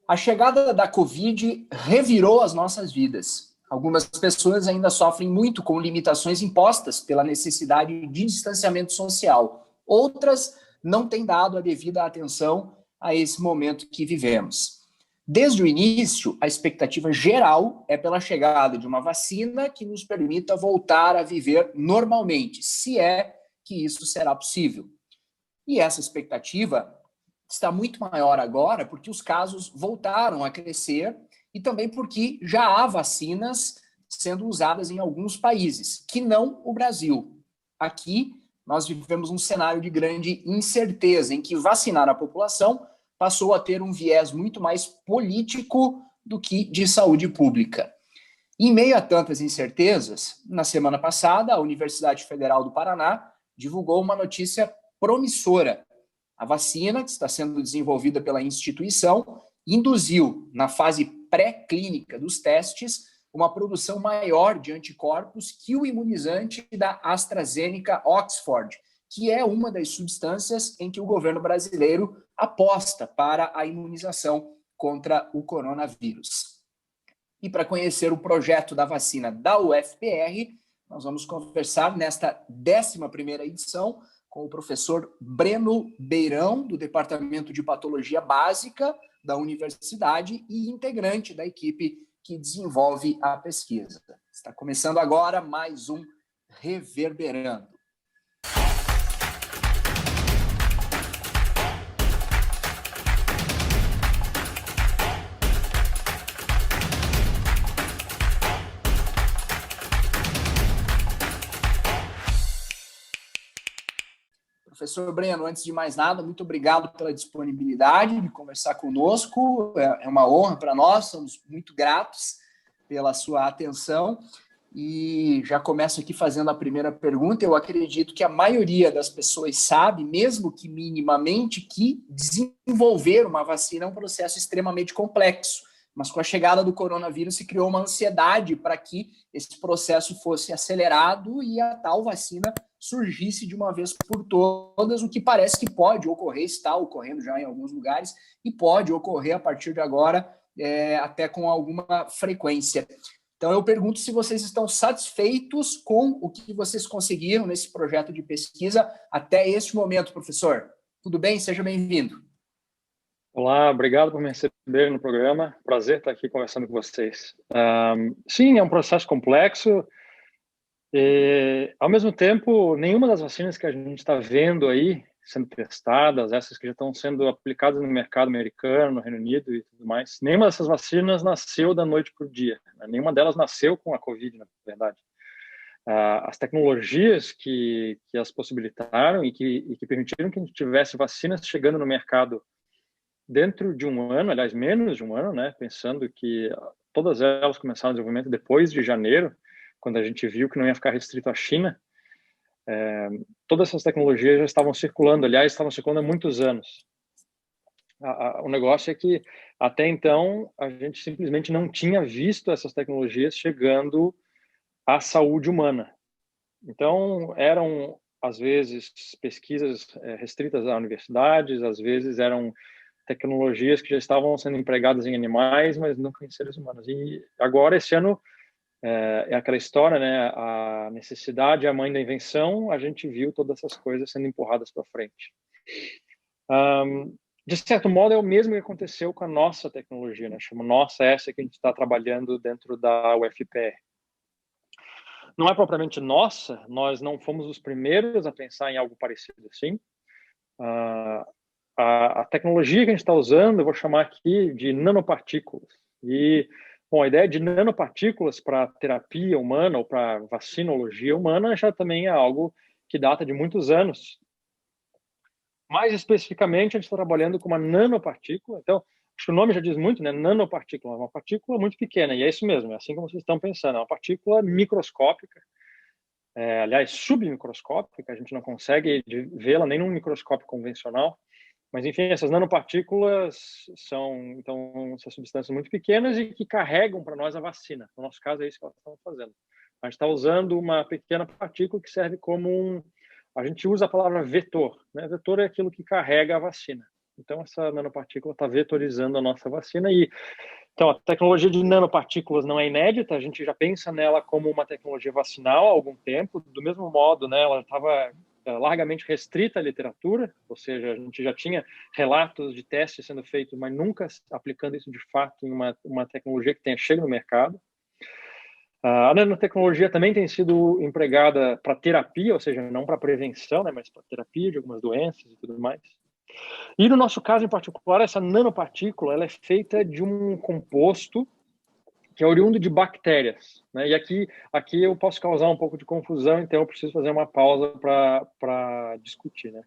A chegada da Covid revirou as nossas vidas. Algumas pessoas ainda sofrem muito com limitações impostas pela necessidade de distanciamento social. Outras não têm dado a devida atenção a esse momento que vivemos. Desde o início, a expectativa geral é pela chegada de uma vacina que nos permita voltar a viver normalmente, se é que isso será possível. E essa expectativa está muito maior agora porque os casos voltaram a crescer e também porque já há vacinas sendo usadas em alguns países, que não o Brasil. Aqui, nós vivemos um cenário de grande incerteza, em que vacinar a população passou a ter um viés muito mais político do que de saúde pública. Em meio a tantas incertezas, na semana passada, a Universidade Federal do Paraná divulgou uma notícia promissora. A vacina, que está sendo desenvolvida pela instituição, induziu, na fase pré-clínica dos testes, uma produção maior de anticorpos que o imunizante da AstraZeneca Oxford, que é uma das substâncias em que o governo brasileiro aposta para a imunização contra o coronavírus. E para conhecer o projeto da vacina da UFPR, nós vamos conversar nesta 11ª edição com o professor Breno Beirão, do Departamento de Patologia Básica da Universidade e integrante da equipe que desenvolve a pesquisa. Está começando agora mais um Reverberando. Professor Breno, antes de mais nada, muito obrigado pela disponibilidade de conversar conosco. É uma honra para nós, somos muito gratos pela sua atenção. E já começo aqui fazendo a primeira pergunta. Eu acredito que a maioria das pessoas sabe, mesmo que minimamente, que desenvolver uma vacina é um processo extremamente complexo. Mas com a chegada do coronavírus se criou uma ansiedade para que esse processo fosse acelerado e a tal vacina surgisse de uma vez por todas, o que parece que pode ocorrer, está ocorrendo já em alguns lugares, e pode ocorrer a partir de agora, até com alguma frequência. Então eu pergunto se vocês estão satisfeitos com o que vocês conseguiram nesse projeto de pesquisa até este momento, professor. Tudo bem? Seja bem-vindo. Olá, obrigado por me receber no programa. Prazer estar aqui conversando com vocês. Sim, é um processo complexo. E, ao mesmo tempo, nenhuma das vacinas que a gente está vendo aí sendo testadas, essas que já estão sendo aplicadas no mercado americano, no Reino Unido e tudo mais, nenhuma dessas vacinas nasceu da noite para o dia. Né? Nenhuma delas nasceu com a Covid, na verdade. As tecnologias que as possibilitaram e que permitiram que a gente tivesse vacinas chegando no mercado dentro de um ano, aliás, menos de um ano, né? Pensando que todas elas começaram o desenvolvimento depois de janeiro, quando a gente viu que não ia ficar restrito à China. Todas essas tecnologias já estavam circulando, aliás, estavam circulando há muitos anos. O negócio é que, até então, a gente simplesmente não tinha visto essas tecnologias chegando à saúde humana. Então, eram, às vezes, pesquisas restritas a universidades, às vezes eram tecnologias que já estavam sendo empregadas em animais, mas nunca em seres humanos. E agora, esse ano, é aquela história, né? A necessidade é a mãe da invenção. A gente viu todas essas coisas sendo empurradas para frente. De certo modo, é o mesmo que aconteceu com a nossa tecnologia, né? Chama nossa, essa que a gente está trabalhando dentro da UFPR. Não é propriamente nossa, nós não fomos os primeiros a pensar em algo parecido assim. A tecnologia que a gente está usando, eu vou chamar aqui de nanopartículas. E, bom, a ideia de nanopartículas para terapia humana ou para vacinologia humana já também é algo que data de muitos anos. Mais especificamente, a gente está trabalhando com uma nanopartícula. Então, acho que o nome já diz muito, né? Nanopartícula, é uma partícula muito pequena, e é isso mesmo, é assim como vocês estão pensando, é uma partícula microscópica, aliás, submicroscópica, a gente não consegue vê-la nem num microscópio convencional. Mas, enfim, essas nanopartículas são essas substâncias muito pequenas e que carregam para nós a vacina. No nosso caso, é isso que elas estão fazendo. A gente está usando uma pequena partícula que serve como a gente usa a palavra vetor. Né? Vetor é aquilo que carrega a vacina. Então, essa nanopartícula está vetorizando a nossa vacina. Então, a tecnologia de nanopartículas não é inédita, a gente já pensa nela como uma tecnologia vacinal há algum tempo. Do mesmo modo, né, ela estava largamente restrita à literatura, ou seja, a gente já tinha relatos de testes sendo feitos, mas nunca aplicando isso de fato em uma tecnologia que tenha chegado no mercado. A nanotecnologia também tem sido empregada para terapia, ou seja, não para prevenção, né, mas para terapia de algumas doenças e tudo mais. E no nosso caso em particular, essa nanopartícula ela é feita de um composto que é oriundo de bactérias, né? E aqui eu posso causar um pouco de confusão, então eu preciso fazer uma pausa para discutir, né?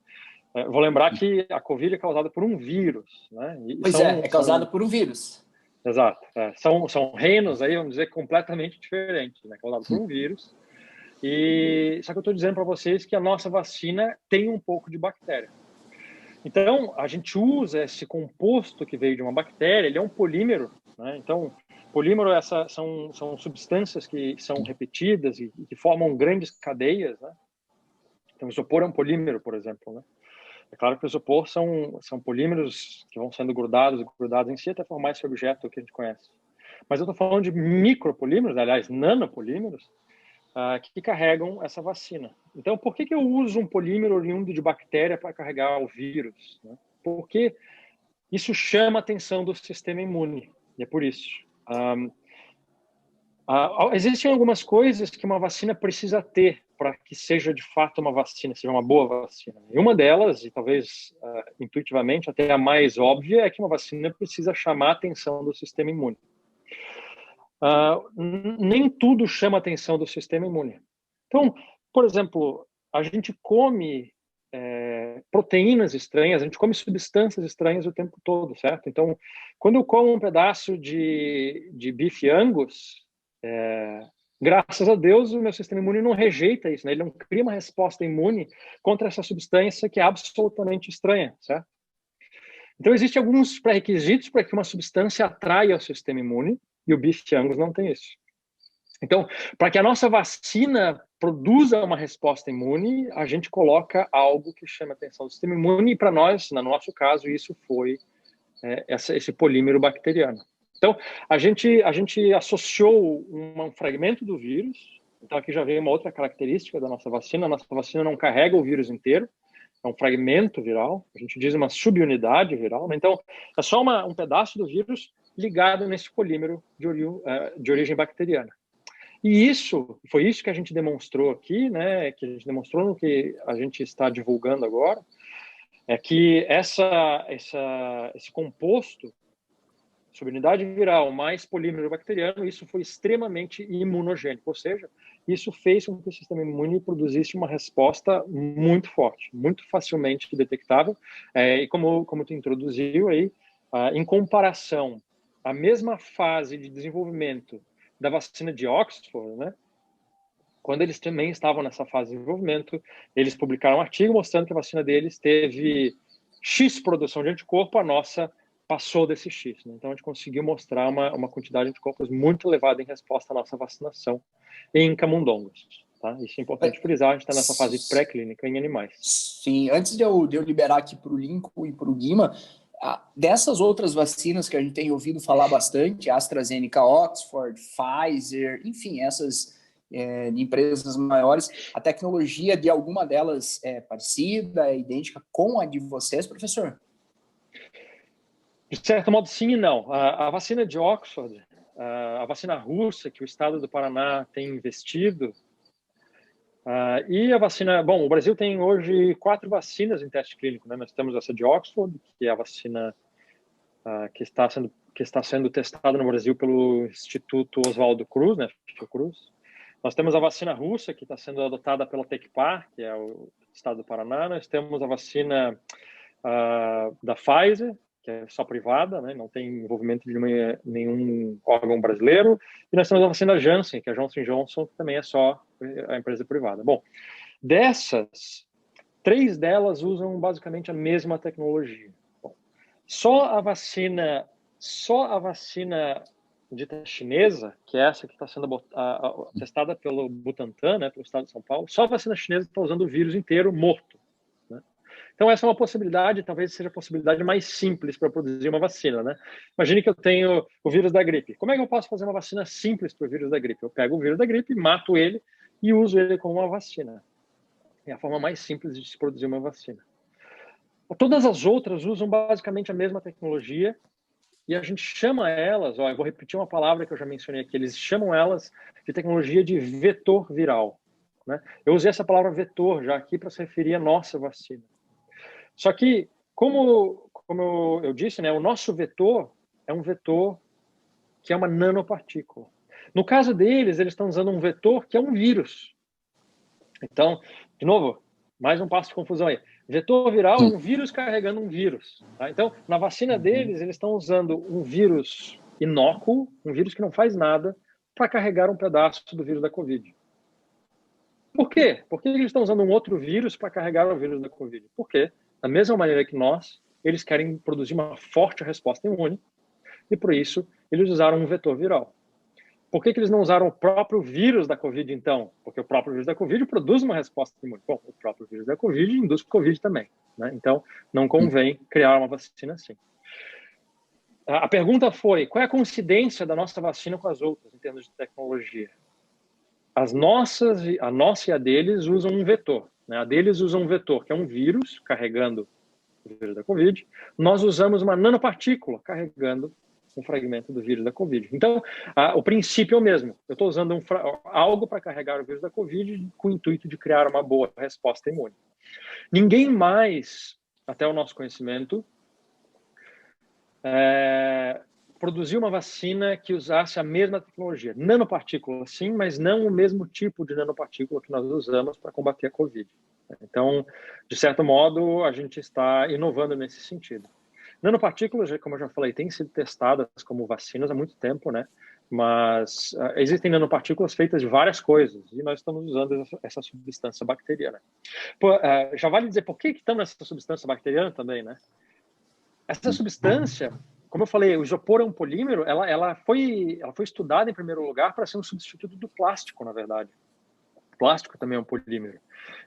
Vou lembrar que a COVID é causada por um vírus, né? Pois é causada por um vírus. Exato. São reinos aí, vamos dizer, completamente diferentes, né? Causado por um vírus. Só que eu estou dizendo para vocês que a nossa vacina tem um pouco de bactéria. Então, a gente usa esse composto que veio de uma bactéria, ele é um polímero, né? Então, polímero são substâncias que são repetidas e que formam grandes cadeias, né? Então, isopor é um polímero, por exemplo, né? É claro que o isopor são polímeros que vão sendo grudados em si até formar esse objeto que a gente conhece. Mas eu estou falando de micropolímeros, aliás, nanopolímeros, que carregam essa vacina. Então, por que eu uso um polímero oriundo de bactéria para carregar o vírus, né? Porque isso chama a atenção do sistema imune, e é por isso. Existem algumas coisas que uma vacina precisa ter para que seja de fato uma vacina, seja uma boa vacina. E uma delas, e talvez intuitivamente até a mais óbvia, é que uma vacina precisa chamar a atenção do sistema imune. Nem tudo chama a atenção do sistema imune. Então, por exemplo, a gente come proteínas estranhas, a gente come substâncias estranhas o tempo todo, certo? Então, quando eu como um pedaço de bife Angus, graças a Deus, o meu sistema imune não rejeita isso, né? Ele não cria uma resposta imune contra essa substância que é absolutamente estranha, certo? Então, existem alguns pré-requisitos para que uma substância atraia o sistema imune, e o bife Angus não tem isso. Então, para que a nossa vacina produza uma resposta imune, a gente coloca algo que chama a atenção do sistema imune, e para nós, no nosso caso, isso foi esse polímero bacteriano. Então, a gente associou um fragmento do vírus. Então, aqui já vem uma outra característica da nossa vacina. A nossa vacina não carrega o vírus inteiro, é um fragmento viral. A gente diz uma subunidade viral, né? Então, é só um pedaço do vírus ligado nesse polímero de origem bacteriana. E foi isso que a gente demonstrou aqui, né? Que a gente demonstrou no que a gente está divulgando agora, é que esse composto, subunidade viral mais polímero bacteriano, isso foi extremamente imunogênico, ou seja, isso fez com que o sistema imune produzisse uma resposta muito forte, muito facilmente detectável, e como tu introduziu aí, em comparação à mesma fase de desenvolvimento da vacina de Oxford, né? Quando eles também estavam nessa fase de desenvolvimento, eles publicaram um artigo mostrando que a vacina deles teve X produção de anticorpo, a nossa passou desse X, né? Então, a gente conseguiu mostrar uma quantidade de anticorpos muito elevada em resposta à nossa vacinação em camundongos. Tá? Isso é importante frisar, a gente está nessa fase pré-clínica em animais. Sim, antes de eu liberar aqui para o Lincoln e para o Guima, dessas outras vacinas que a gente tem ouvido falar bastante, AstraZeneca, Oxford, Pfizer, enfim, essas empresas maiores, a tecnologia de alguma delas é parecida, é idêntica com a de vocês, professor? De certo modo, sim e não. A vacina de Oxford, a vacina russa, que o estado do Paraná tem investido, e a vacina... Bom, o Brasil tem hoje 4 vacinas em teste clínico, né? Nós temos essa de Oxford, que é a vacina que está sendo testada no Brasil pelo Instituto Oswaldo Cruz, né? Fiocruz. Nós temos a vacina russa, que está sendo adotada pela Tecpar, que é o estado do Paraná. Nós temos a vacina da Pfizer, que é só privada, né? Não tem envolvimento de nenhum órgão brasileiro. E nós temos a vacina Janssen, que é a Johnson Johnson, que também é só a empresa privada. Bom, dessas, 3 delas usam basicamente a mesma tecnologia. Bom, só a vacina dita chinesa, que é essa que está sendo testada pelo Butantan, né, pelo estado de São Paulo, só a vacina chinesa está usando o vírus inteiro morto, né? Então, essa é uma possibilidade, talvez seja a possibilidade mais simples para produzir uma vacina, né? Imagine que eu tenho o vírus da gripe. Como é que eu posso fazer uma vacina simples para o vírus da gripe? Eu pego o vírus da gripe, mato ele e uso ele como uma vacina. É a forma mais simples de se produzir uma vacina. Todas as outras usam basicamente a mesma tecnologia e a gente chama elas, eu vou repetir uma palavra que eu já mencionei aqui, eles chamam elas de tecnologia de vetor viral, né? Eu usei essa palavra vetor já aqui para se referir à nossa vacina. Só que, como eu disse, né, o nosso vetor é um vetor que é uma nanopartícula. No caso deles, eles estão usando um vetor que é um vírus. Então, de novo, mais um passo de confusão aí. Vetor viral é um vírus carregando um vírus. Tá? Então, na vacina deles, eles estão usando um vírus inócuo, um vírus que não faz nada, para carregar um pedaço do vírus da Covid. Por quê? Por que eles estão usando um outro vírus para carregar o vírus da Covid? Porque, da mesma maneira que nós, eles querem produzir uma forte resposta imune, e por isso eles usaram um vetor viral. Por que eles não usaram o próprio vírus da Covid, então? Porque o próprio vírus da Covid produz uma resposta imune. Bom, o próprio vírus da Covid induz Covid também, né? Então, não convém criar uma vacina assim. A pergunta foi, qual é a coincidência da nossa vacina com as outras, em termos de tecnologia? A nossa e a deles usam um vetor, né? A deles usa um vetor, que é um vírus carregando o vírus da Covid. Nós usamos uma nanopartícula carregando um fragmento do vírus da Covid. Então, o princípio é o mesmo. Eu estou usando algo para carregar o vírus da Covid com o intuito de criar uma boa resposta imune. Ninguém mais, até o nosso conhecimento, produziu uma vacina que usasse a mesma tecnologia. Nanopartícula, sim, mas não o mesmo tipo de nanopartícula que nós usamos para combater a Covid. Então, de certo modo, a gente está inovando nesse sentido. Nanopartículas, como eu já falei, têm sido testadas como vacinas há muito tempo, né? Mas existem nanopartículas feitas de várias coisas e nós estamos usando essa substância bacteriana. Já vale dizer por que estamos nessa substância bacteriana também, né? Essa substância, como eu falei, o isopor é um polímero, ela foi estudada em primeiro lugar para ser um substituto do plástico, na verdade. O plástico também é um polímero.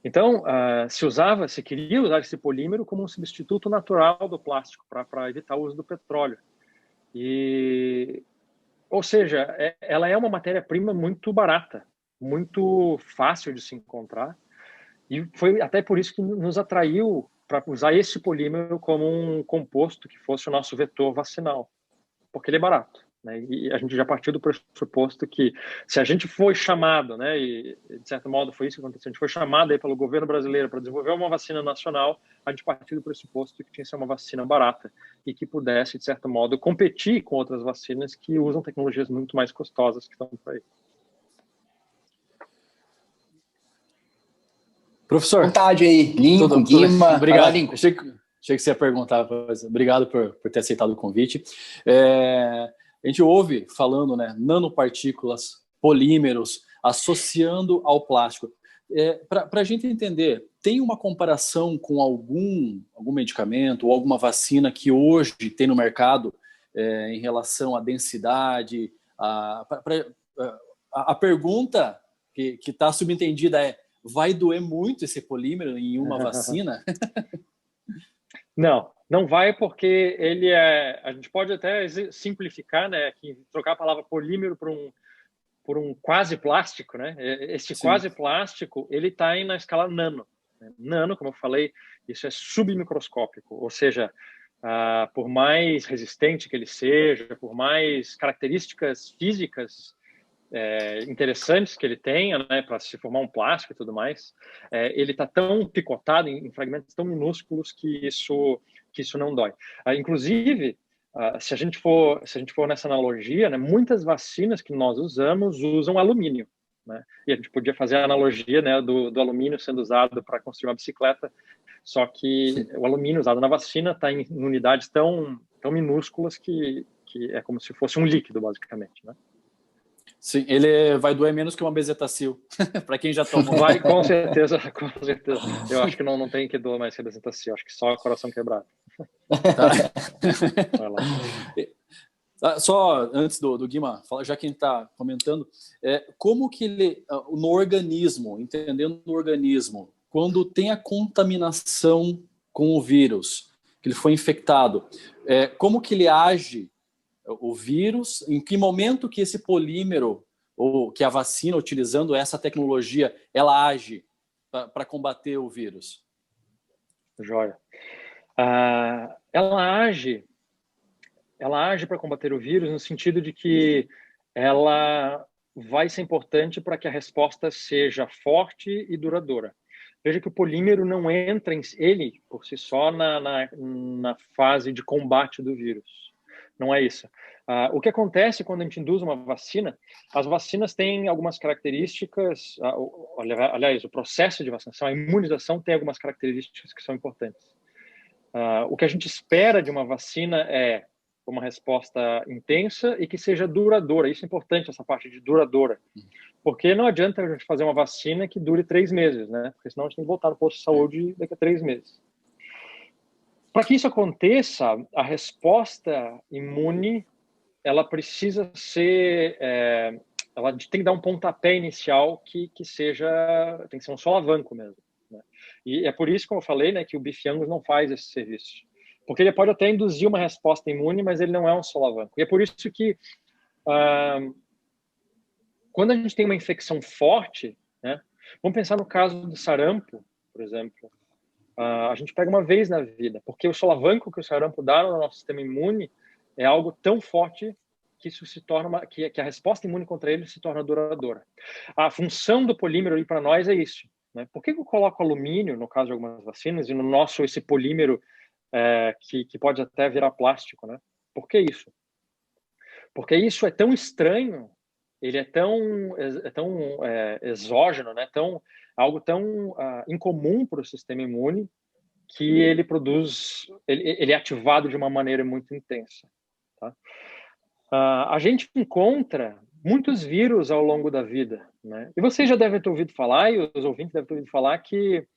Então, se queria usar esse polímero como um substituto natural do plástico para evitar o uso do petróleo. Ou seja, ela é uma matéria-prima muito barata, muito fácil de se encontrar, e foi até por isso que nos atraiu para usar esse polímero como um composto que fosse o nosso vetor vacinal, porque ele é barato, né? E a gente já partiu do pressuposto que se a gente foi chamado, né, e de certo modo foi isso que aconteceu, a gente foi chamado aí pelo governo brasileiro para desenvolver uma vacina nacional, a gente partiu do pressuposto que tinha que ser uma vacina barata e que pudesse, de certo modo, competir com outras vacinas que usam tecnologias muito mais custosas que estão por aí. Professor, vontade aí, Lincoln, Guima. Obrigado. Achei que você ia perguntar. Obrigado por ter aceitado o convite. A gente ouve falando, né, nanopartículas, polímeros, associando ao plástico. Para a gente entender, tem uma comparação com algum medicamento ou alguma vacina que hoje tem no mercado em relação à densidade? A pergunta que está subentendida é: vai doer muito esse polímero em uma vacina? Não vai, porque ele a gente pode até simplificar, né, que trocar a palavra polímero por um quase plástico, né? Esse quase plástico, ele está na escala nano. Nano, como eu falei, isso é submicroscópico, ou seja, por mais resistente que ele seja, por mais características físicas interessantes que ele tenha, né, para se formar um plástico e tudo mais, ele está tão picotado em fragmentos tão minúsculos que isso não dói. Inclusive, se a gente for nessa analogia, né, muitas vacinas que nós usamos usam alumínio, né? E a gente podia fazer a analogia, né, do alumínio sendo usado para construir uma bicicleta, só que o alumínio usado na vacina está em unidades tão minúsculas que é como se fosse um líquido, basicamente, né? Sim, ele vai doer menos que uma bezetacil, para quem já tomou. Vai, com certeza, com certeza. Eu acho que não tem que doer mais que a bezetacil, acho que só o coração quebrado. Tá. Vai lá. Só antes do Guima, já que a gente está comentando, como que ele, no organismo, entendendo o organismo, quando tem a contaminação com o vírus, que ele foi infectado, como que ele age, o vírus, em que momento que esse polímero, ou que a vacina, utilizando essa tecnologia, ela age para combater o vírus? Joia. Ela age para combater o vírus no sentido de que ela vai ser importante para que a resposta seja forte e duradoura. Veja que o polímero não entra, ele por si só, na fase de combate do vírus. Não é isso. O que acontece quando a gente induz uma vacina, as vacinas têm algumas características, aliás, o processo de vacinação, a imunização tem algumas características que são importantes. O que a gente espera de uma vacina é uma resposta intensa e que seja duradoura. Isso é importante, essa parte de duradoura. Porque não adianta a gente fazer uma vacina que dure 3 meses, né? Porque senão a gente tem que voltar no posto de saúde daqui a 3 meses. Para que isso aconteça, a resposta imune, ela precisa ser... ela tem que dar um pontapé inicial que seja... Tem que ser um solavanco mesmo. Né? E é por isso, como eu falei, né, que o Bifiangus não faz esse serviço. Porque ele pode até induzir uma resposta imune, mas ele não é um solavanco. E é por isso que quando a gente tem uma infecção forte, né, vamos pensar no caso do sarampo, por exemplo, a gente pega uma vez na vida, porque o solavanco que o sarampo dá no nosso sistema imune é algo tão forte que isso se torna que a resposta imune contra ele se torna duradoura. A função do polímero ali para nós é isso. Né? Por que eu coloco alumínio, no caso de algumas vacinas, e no nosso esse polímero que pode até virar plástico, né? Por que isso? Porque isso é tão estranho, ele é tão exógeno, né? Algo tão incomum para o sistema imune, que ele produz, ele é ativado de uma maneira muito intensa. Tá? A gente encontra muitos vírus ao longo da vida, né? E vocês já devem ter ouvido falar, e os ouvintes devem ter ouvido falar, que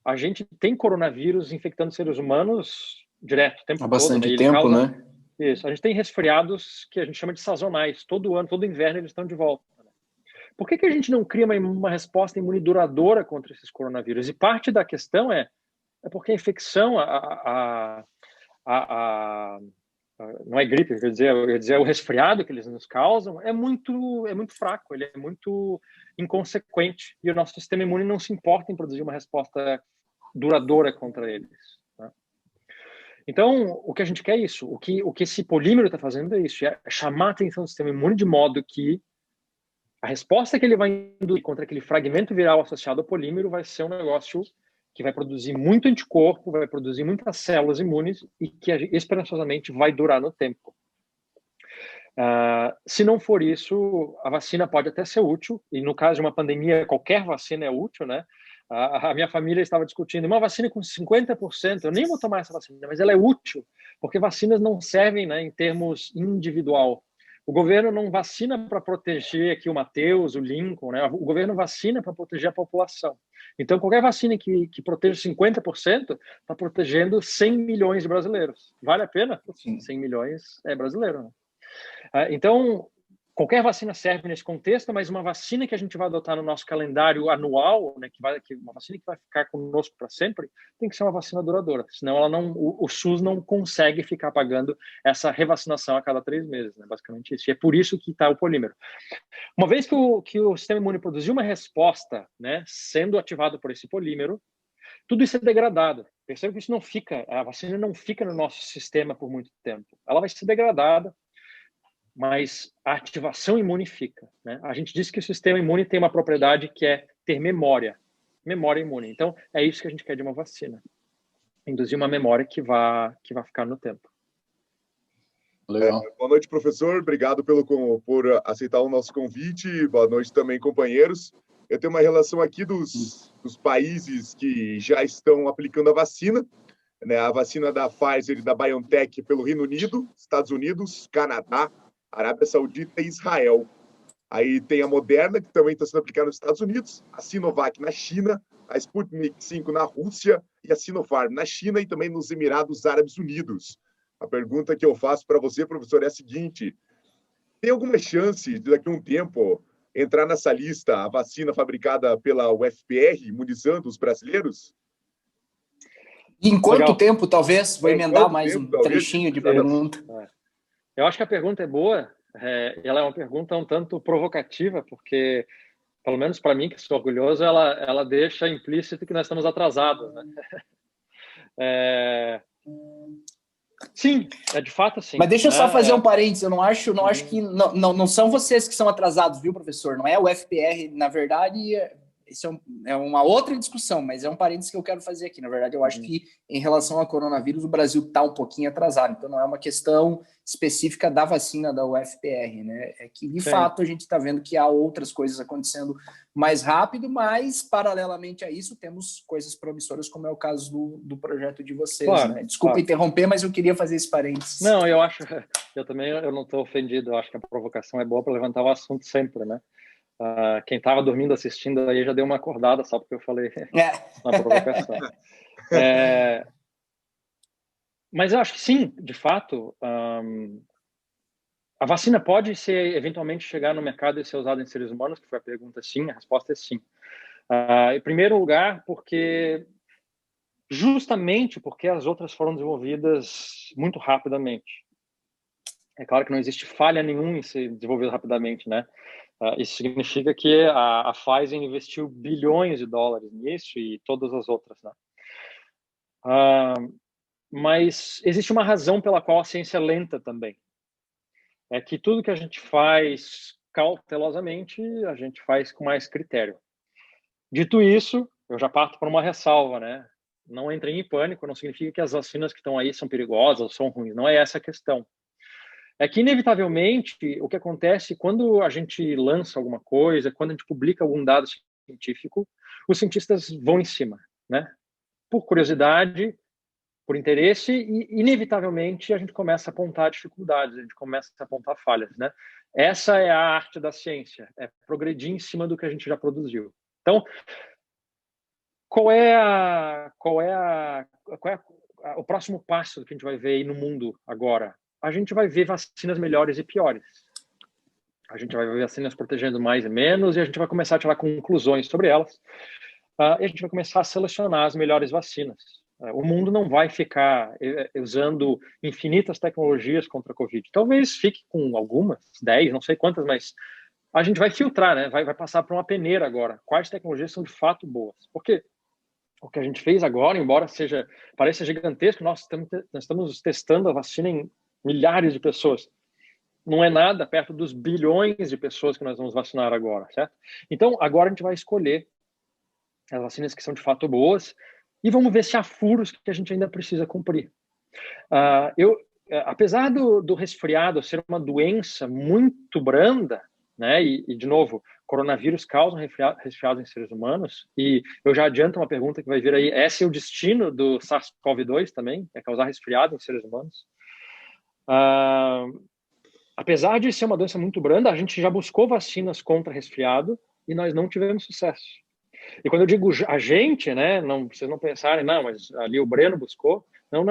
a gente tem coronavírus infectando seres humanos direto, o tempo todo. Há bastante tempo, né? Isso. A gente tem resfriados que a gente chama de sazonais. Todo ano, todo inverno, eles estão de volta. Né? Por que a gente não cria uma resposta imune duradoura contra esses coronavírus? E parte da questão é porque a infecção, não é gripe, quer dizer, o resfriado que eles nos causam é muito fraco, ele é muito inconsequente, e o nosso sistema imune não se importa em produzir uma resposta duradoura contra eles. Né? Então, o que a gente quer é isso. O que esse polímero está fazendo é isso, é chamar a atenção do sistema imune de modo que a resposta que ele vai induzir contra aquele fragmento viral associado ao polímero vai ser um negócio que vai produzir muito anticorpo, vai produzir muitas células imunes e que esperançosamente vai durar no tempo. Se não for isso, a vacina pode até ser útil, e no caso de uma pandemia, qualquer vacina é útil, né? A minha família estava discutindo uma vacina com 50%, eu nem vou tomar essa vacina, mas ela é útil, porque vacinas não servem, né, em termos individual. O governo não vacina para proteger aqui o Matheus, o Lincoln, né? O governo vacina para proteger a população. Então, qualquer vacina que proteja 50% está protegendo 100 milhões de brasileiros. Vale a pena? Sim. 100 milhões é brasileiro, né? Então, qualquer vacina serve nesse contexto, mas uma vacina que a gente vai adotar no nosso calendário anual, né, uma vacina que vai ficar conosco para sempre, tem que ser uma vacina duradoura, senão o SUS não consegue ficar pagando essa revacinação a cada 3 meses, né, basicamente isso. E é por isso que está o polímero. Uma vez que o sistema imune produziu uma resposta, né, sendo ativado por esse polímero, tudo isso é degradado. Percebe que isso a vacina não fica no nosso sistema por muito tempo. Ela vai ser degradada, mas a ativação imune fica. Né? A gente diz que o sistema imune tem uma propriedade que é ter memória imune. Então, é isso que a gente quer de uma vacina. Induzir uma memória que vai ficar no tempo. Legal. Boa noite, professor. Obrigado por aceitar o nosso convite. Boa noite também, companheiros. Eu tenho uma relação aqui dos países que já estão aplicando a vacina. Né? A vacina da Pfizer e da BioNTech pelo Reino Unido, Estados Unidos, Canadá, Arábia Saudita e Israel. Aí tem a Moderna, que também está sendo aplicada nos Estados Unidos, a Sinovac na China, a Sputnik V na Rússia e a Sinopharm na China e também nos Emirados Árabes Unidos. A pergunta que eu faço para você, professor, é a seguinte: tem alguma chance de daqui a um tempo entrar nessa lista a vacina fabricada pela UFPR, imunizando os brasileiros? E em quanto Legal. tempo, talvez? Vou emendar mais um talvez? trechinho de pergunta. Eu acho que a pergunta é boa. Ela é uma pergunta um tanto provocativa, porque, pelo menos para mim, que sou orgulhoso, ela deixa implícito que nós estamos atrasados, né? Sim, de fato, sim. Mas deixa eu só fazer um parênteses. Eu não acho que... Não são vocês que são atrasados, viu, professor? Não é o FPR, na verdade... Isso é uma outra discussão, mas é um parênteses que eu quero fazer aqui. Na verdade, eu acho que, em relação ao coronavírus, o Brasil está um pouquinho atrasado. Então, não é uma questão específica da vacina da UFPR, né? É que, de fato, a gente está vendo que há outras coisas acontecendo mais rápido, mas, paralelamente a isso, temos coisas promissoras, como é o caso do projeto de vocês, claro, né? Desculpa interromper, mas eu queria fazer esse parênteses. Não, eu não estou ofendido. Eu acho que a provocação é boa para levantar o assunto sempre, né? Quem estava dormindo assistindo aí já deu uma acordada só porque eu falei na provocação. Mas eu acho que sim, de fato, a vacina pode eventualmente chegar no mercado e ser usada em seres humanos, que foi a pergunta, sim, a resposta é sim. Em primeiro lugar, justamente porque as outras foram desenvolvidas muito rapidamente. É claro que não existe falha nenhuma em ser desenvolvido rapidamente, né? Isso significa que a Pfizer investiu bilhões de dólares nisso e todas as outras, né? Mas existe uma razão pela qual a ciência é lenta também. É que tudo que a gente faz cautelosamente, a gente faz com mais critério. Dito isso, eu já parto para uma ressalva, né? Não entrem em pânico, não significa que as vacinas que estão aí são perigosas ou são ruins, não é essa a questão. É que, inevitavelmente, o que acontece quando a gente lança alguma coisa, quando a gente publica algum dado científico, os cientistas vão em cima, né? Por curiosidade, por interesse, e, inevitavelmente, a gente começa a apontar dificuldades, a gente começa a apontar falhas, né? Essa é a arte da ciência, é progredir em cima do que a gente já produziu. Então, qual é o próximo passo que a gente vai ver aí no mundo agora? A gente vai ver vacinas melhores e piores. A gente vai ver vacinas protegendo mais e menos, e a gente vai começar a tirar conclusões sobre elas. E a gente vai começar a selecionar as melhores vacinas. O mundo não vai ficar usando infinitas tecnologias contra a Covid. Talvez fique com algumas, 10, não sei quantas, mas a gente vai filtrar, né? Vai passar por uma peneira agora. Quais tecnologias são de fato boas? Porque o que a gente fez agora, embora pareça gigantesco, nós estamos testando a vacina em milhares de pessoas. Não é nada perto dos bilhões de pessoas que nós vamos vacinar agora, certo? Então, agora a gente vai escolher as vacinas que são de fato boas e vamos ver se há furos que a gente ainda precisa cumprir. Apesar do resfriado ser uma doença muito branda, né? E de novo, coronavírus causam resfriado em seres humanos, e eu já adianto uma pergunta que vai vir aí. Esse é o destino do SARS-CoV-2 também, é causar resfriado em seres humanos. Apesar de ser uma doença muito branda, a gente já buscou vacinas contra resfriado e nós não tivemos sucesso. E quando eu digo a gente, né, vocês não pensarem, não, mas ali o Breno buscou. Não,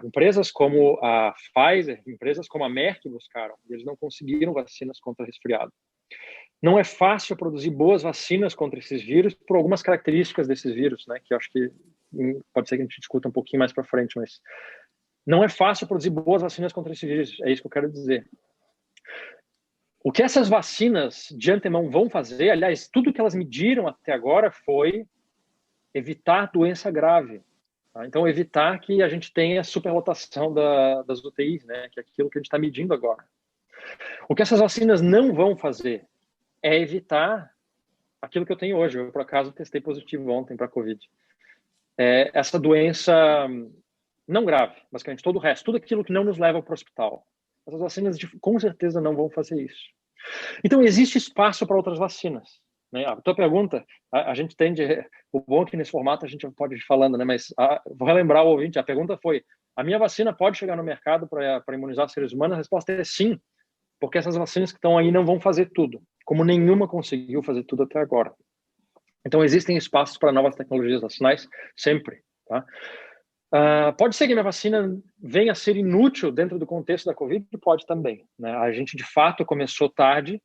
empresas como a Pfizer, empresas como a Merck buscaram, e eles não conseguiram vacinas contra resfriado. Não é fácil produzir boas vacinas contra esses vírus por algumas características desses vírus, né, que eu acho que pode ser que a gente discuta um pouquinho mais para frente, mas não é fácil produzir boas vacinas contra esses vírus, é isso que eu quero dizer. O que essas vacinas de antemão vão fazer, aliás, tudo que elas mediram até agora foi evitar doença grave. Tá? Então, evitar que a gente tenha superlotação das UTIs, né? Que é aquilo que a gente está medindo agora. O que essas vacinas não vão fazer é evitar aquilo que eu tenho hoje. Eu, por acaso, testei positivo ontem para a Covid. Essa doença não grave, basicamente, todo o resto, tudo aquilo que não nos leva para o hospital. Essas vacinas, com certeza, não vão fazer isso. Então, existe espaço para outras vacinas. Né? A tua pergunta, a gente tende... O bom é que nesse formato a gente pode ir falando, né? Mas vou relembrar o ouvinte, a pergunta foi, a minha vacina pode chegar no mercado para imunizar seres humanos? A resposta é sim, porque essas vacinas que estão aí não vão fazer tudo, como nenhuma conseguiu fazer tudo até agora. Então, existem espaços para novas tecnologias vacinais sempre. Tá? Pode ser que a minha vacina venha a ser inútil dentro do contexto da Covid? Pode também. Né? A gente, de fato, começou tarde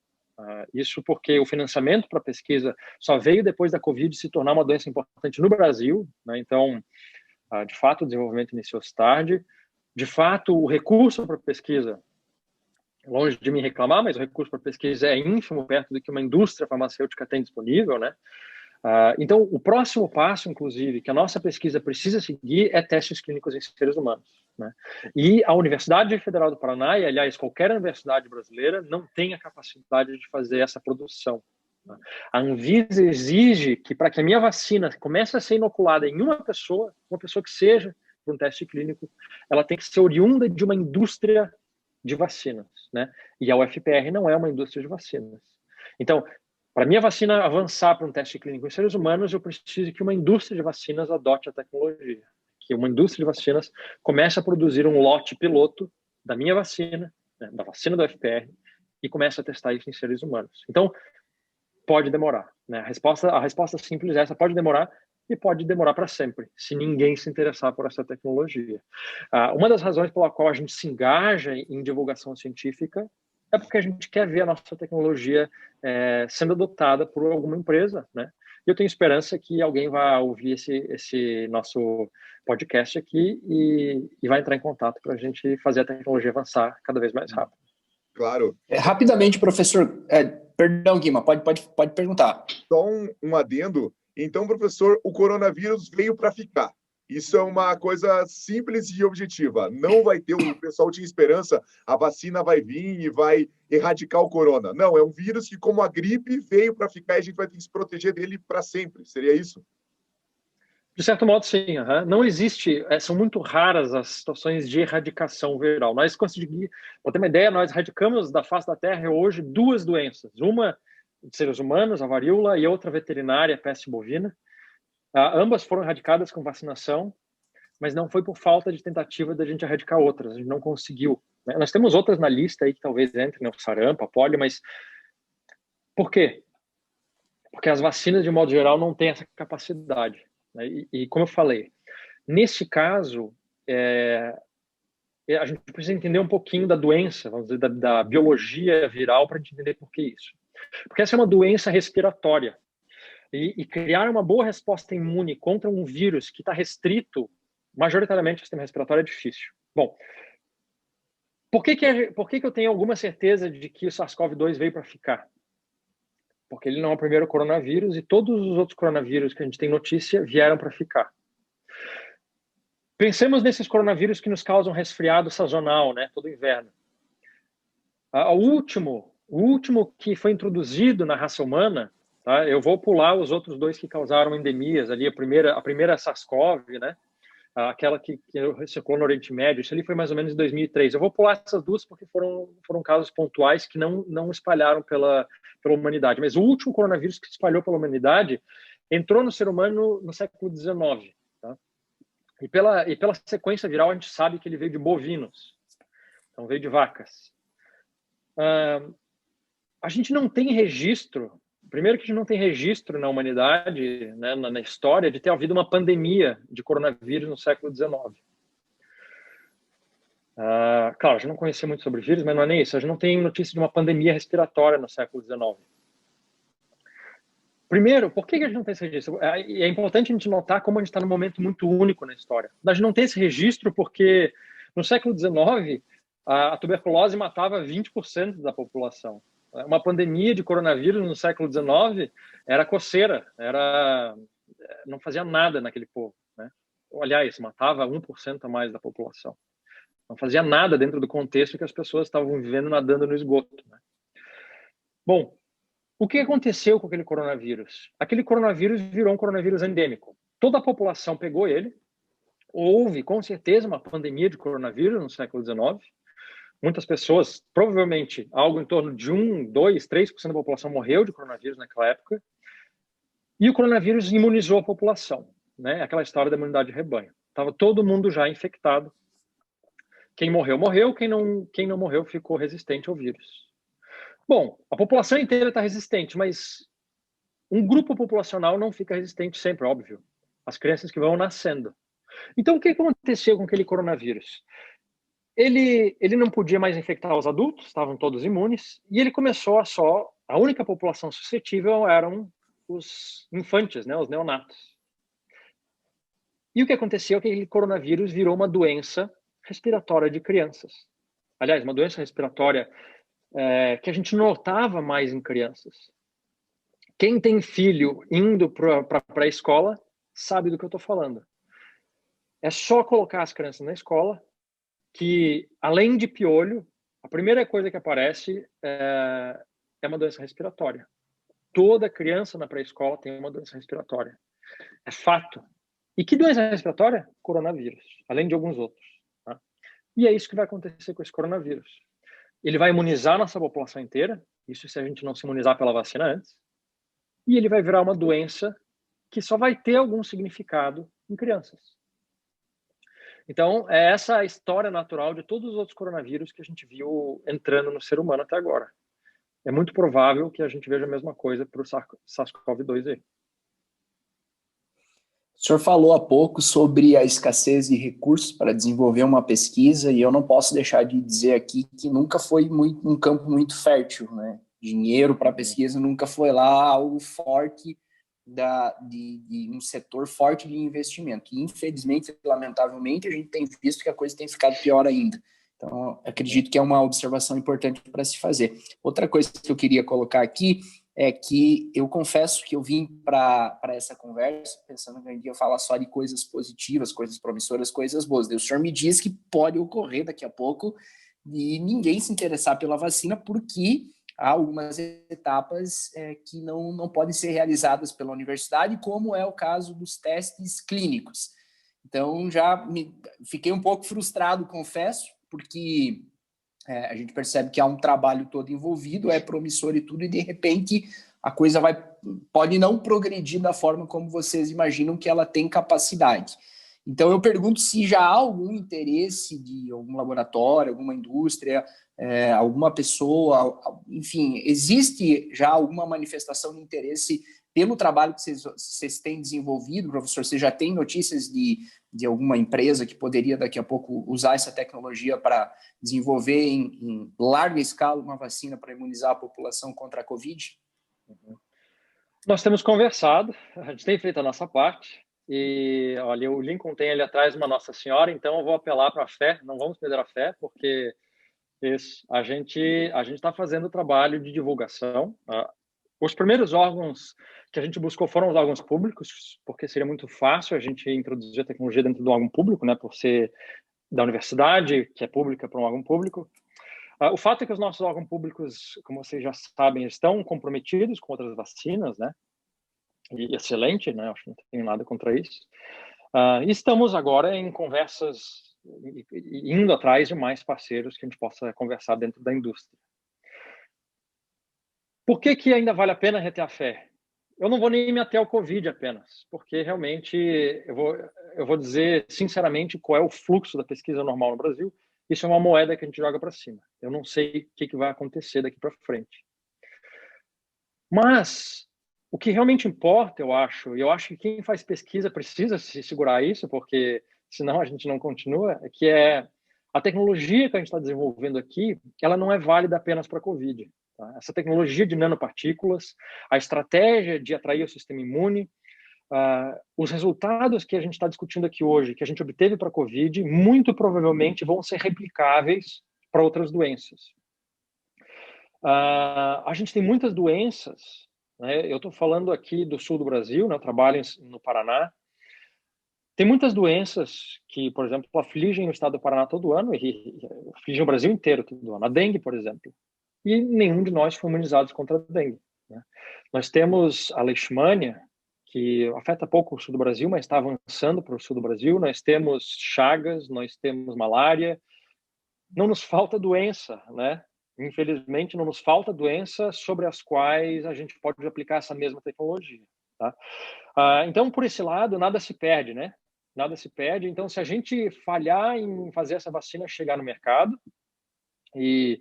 Isso porque o financiamento para a pesquisa só veio depois da Covid se tornar uma doença importante no Brasil, né? Então, de fato, o desenvolvimento iniciou-se tarde. De fato, o recurso para a pesquisa, longe de me reclamar, mas o recurso para a pesquisa é ínfimo perto do que uma indústria farmacêutica tem disponível, né? Então, o próximo passo, inclusive, que a nossa pesquisa precisa seguir é testes clínicos em seres humanos, né? E a Universidade Federal do Paraná, e aliás, qualquer universidade brasileira, não tem a capacidade de fazer essa produção, né? A Anvisa exige que, para que a minha vacina comece a ser inoculada em uma pessoa que seja para um teste clínico, ela tem que ser oriunda de uma indústria de vacinas, né? E a UFPR não é uma indústria de vacinas. Então, para minha vacina avançar para um teste clínico em seres humanos, eu preciso que uma indústria de vacinas adote a tecnologia. Que uma indústria de vacinas comece a produzir um lote piloto da minha vacina, né, da vacina do UFPR, e comece a testar isso em seres humanos. Então, pode demorar, né? A resposta simples é essa: pode demorar, e pode demorar para sempre, se ninguém se interessar por essa tecnologia. Uma das razões pela qual a gente se engaja em divulgação científica é porque a gente quer ver a nossa tecnologia sendo adotada por alguma empresa, né? E eu tenho esperança que alguém vá ouvir esse nosso podcast aqui e vai entrar em contato para a gente fazer a tecnologia avançar cada vez mais rápido. Claro. Rapidamente, professor, perdão, Guima, pode perguntar. Só um adendo. Então, professor, o coronavírus veio para ficar. Isso é uma coisa simples e objetiva. Não vai ter, o pessoal tinha esperança, a vacina vai vir e vai erradicar o corona. Não, é um vírus que, como a gripe, veio para ficar e a gente vai ter que se proteger dele para sempre. Seria isso? De certo modo, sim. Não existe, são muito raras as situações de erradicação viral. Nós conseguimos, para ter uma ideia, nós erradicamos da face da Terra hoje 2 doenças. Uma de seres humanos, a varíola, e outra veterinária, a peste bovina. Ambas foram erradicadas com vacinação, mas não foi por falta de tentativa da gente erradicar outras. A gente não conseguiu, né? Nós temos outras na lista aí que talvez entrem, né? O sarampo, a polio, mas por quê? Porque as vacinas, de modo geral, não têm essa capacidade, né? E como eu falei, nesse caso, a gente precisa entender um pouquinho da doença, vamos dizer, da biologia viral, para a gente entender por que isso. Porque essa é uma doença respiratória. E criar uma boa resposta imune contra um vírus que está restrito majoritariamente ao sistema respiratório é difícil. Bom, por que eu tenho alguma certeza de que o SARS-CoV-2 veio para ficar? Porque ele não é o primeiro coronavírus e todos os outros coronavírus que a gente tem notícia vieram para ficar. Pensemos nesses coronavírus que nos causam resfriado sazonal, né, todo inverno. O último que foi introduzido na raça humana, tá? Eu vou pular os outros 2 que causaram endemias ali, a primeira SARS-CoV, né? Aquela que circulou no Oriente Médio, isso ali foi mais ou menos em 2003. Eu vou pular essas 2 porque foram casos pontuais que não espalharam pela humanidade. Mas o último coronavírus que se espalhou pela humanidade entrou no ser humano no século XIX. Tá? E pela sequência viral, a gente sabe que ele veio de bovinos. Então, veio de vacas. A gente não tem registro. Primeiro que a gente não tem registro na humanidade, né, na história, de ter havido uma pandemia de coronavírus no século XIX. Claro, a gente não conhecia muito sobre vírus, mas não é nem isso. A gente não tem notícia de uma pandemia respiratória no século XIX. Primeiro, por que a gente não tem esse registro? É importante a gente notar como a gente está num momento muito único na história. A gente não tem esse registro porque no século XIX a tuberculose matava 20% da população. Uma pandemia de coronavírus no século XIX era coceira, não fazia nada naquele povo, né? Aliás, matava 1% a mais da população. Não fazia nada dentro do contexto que as pessoas estavam vivendo nadando no esgoto, né? Bom, o que aconteceu com aquele coronavírus? Aquele coronavírus virou um coronavírus endêmico. Toda a população pegou ele. Houve, com certeza, uma pandemia de coronavírus no século XIX. Muitas pessoas, provavelmente algo em torno de 1, 2, 3% da população morreu de coronavírus naquela época. E o coronavírus imunizou a população, né? Aquela história da imunidade de rebanho. Estava todo mundo já infectado. Quem morreu, morreu. Quem não morreu ficou resistente ao vírus. Bom, a população inteira está resistente, mas um grupo populacional não fica resistente sempre, óbvio. As crianças que vão nascendo. Então, o que aconteceu com aquele coronavírus? ele não podia mais infectar os adultos, estavam todos imunes, e ele começou a única população suscetível eram os infantes, né, os neonatos. E o que aconteceu é que aquele coronavírus virou uma doença respiratória de crianças. Aliás, uma doença respiratória que a gente notava mais em crianças. Quem tem filho indo para a pré-escola sabe do que eu estou falando. É só colocar as crianças na escola que, além de piolho, a primeira coisa que aparece é uma doença respiratória. Toda criança na pré-escola tem uma doença respiratória. É fato. E que doença respiratória? Coronavírus, além de alguns outros. Tá? E é isso que vai acontecer com esse coronavírus. Ele vai imunizar nossa população inteira, isso se a gente não se imunizar pela vacina antes, e ele vai virar uma doença que só vai ter algum significado em crianças. Então, é essa a história natural de todos os outros coronavírus que a gente viu entrando no ser humano até agora. É muito provável que a gente veja a mesma coisa para o SARS-CoV-2 aí. O senhor falou há pouco sobre a escassez de recursos para desenvolver uma pesquisa, e eu não posso deixar de dizer aqui que nunca foi um campo muito fértil, né? Dinheiro para pesquisa nunca foi lá algo forte de um setor forte de investimento. E, infelizmente, lamentavelmente, a gente tem visto que a coisa tem ficado pior ainda. Então, acredito que é uma observação importante para se fazer. Outra coisa que eu queria colocar aqui é que eu confesso que eu vim para essa conversa pensando que a gente ia falar só de coisas positivas, coisas promissoras, coisas boas. O senhor me diz que pode ocorrer daqui a pouco de ninguém se interessar pela vacina porque há algumas etapas que não podem ser realizadas pela universidade, como é o caso dos testes clínicos. Então, fiquei um pouco frustrado, confesso, porque a gente percebe que há um trabalho todo envolvido, é promissor e tudo, e de repente a coisa pode não progredir da forma como vocês imaginam que ela tem capacidade. Então eu pergunto se já há algum interesse de algum laboratório, alguma indústria, alguma pessoa, enfim, existe já alguma manifestação de interesse pelo trabalho que vocês têm desenvolvido, professor? Você já tem notícias de alguma empresa que poderia daqui a pouco usar essa tecnologia para desenvolver em larga escala uma vacina para imunizar a população contra a Covid? Nós temos conversado, a gente tem feito a nossa parte, e olha, o Lincoln tem ali atrás uma Nossa Senhora, então eu vou apelar para a fé, não vamos perder a fé, porque a gente está fazendo o trabalho de divulgação. Os primeiros órgãos que a gente buscou foram os órgãos públicos, porque seria muito fácil a gente introduzir a tecnologia dentro do órgão público, né, por ser da universidade, que é pública, para um órgão público. O fato é que os nossos órgãos públicos, como vocês já sabem, estão comprometidos com outras vacinas, né? E excelente, né? Acho que não tenho nada contra isso. E estamos agora em conversas, indo atrás de mais parceiros que a gente possa conversar dentro da indústria. Por que ainda vale a pena reter a fé? Eu não vou nem me ater ao Covid apenas, porque realmente eu vou dizer sinceramente qual é o fluxo da pesquisa normal no Brasil. Isso é uma moeda que a gente joga para cima. Eu não sei o que vai acontecer daqui para frente. Mas o que realmente importa, eu acho que quem faz pesquisa precisa se segurar a isso, porque senão a gente não continua, que é a tecnologia que a gente está desenvolvendo aqui, ela não é válida apenas para a Covid. Tá? Essa tecnologia de nanopartículas, a estratégia de atrair o sistema imune, os resultados que a gente está discutindo aqui hoje, que a gente obteve para a Covid, muito provavelmente vão ser replicáveis para outras doenças. A gente tem muitas doenças, né? Eu estou falando aqui do sul do Brasil, né? Eu trabalho no Paraná. Tem muitas doenças que, por exemplo, afligem o estado do Paraná todo ano e afligem o Brasil inteiro todo ano. A dengue, por exemplo. E nenhum de nós foi imunizados contra a dengue. Né? Nós temos a leishmania, que afeta pouco o sul do Brasil, mas está avançando para o sul do Brasil. Nós temos chagas, nós temos malária. Não nos falta doença, né? Infelizmente, não nos falta doença sobre as quais a gente pode aplicar essa mesma tecnologia. Tá? Então, por esse lado, nada se perde, né? Nada se perde. Então, se a gente falhar em fazer essa vacina chegar no mercado, e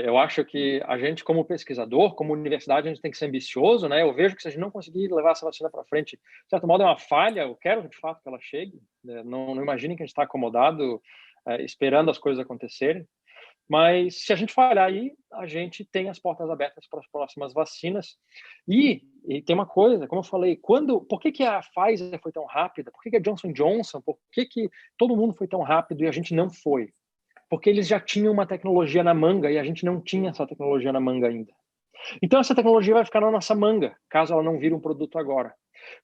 eu acho que a gente, como pesquisador, como universidade, a gente tem que ser ambicioso, né? Eu vejo que se a gente não conseguir levar essa vacina para frente, de certo modo é uma falha, eu quero de fato que ela chegue, né? Não imagine que a gente está acomodado esperando as coisas acontecerem. Mas se a gente falhar aí, a gente tem as portas abertas para as próximas vacinas. E tem uma coisa, como eu falei, por que a Pfizer foi tão rápida? Por que a Johnson Johnson? Por que todo mundo foi tão rápido e a gente não foi? Porque eles já tinham uma tecnologia na manga e a gente não tinha essa tecnologia na manga ainda. Então essa tecnologia vai ficar na nossa manga, caso ela não vire um produto agora.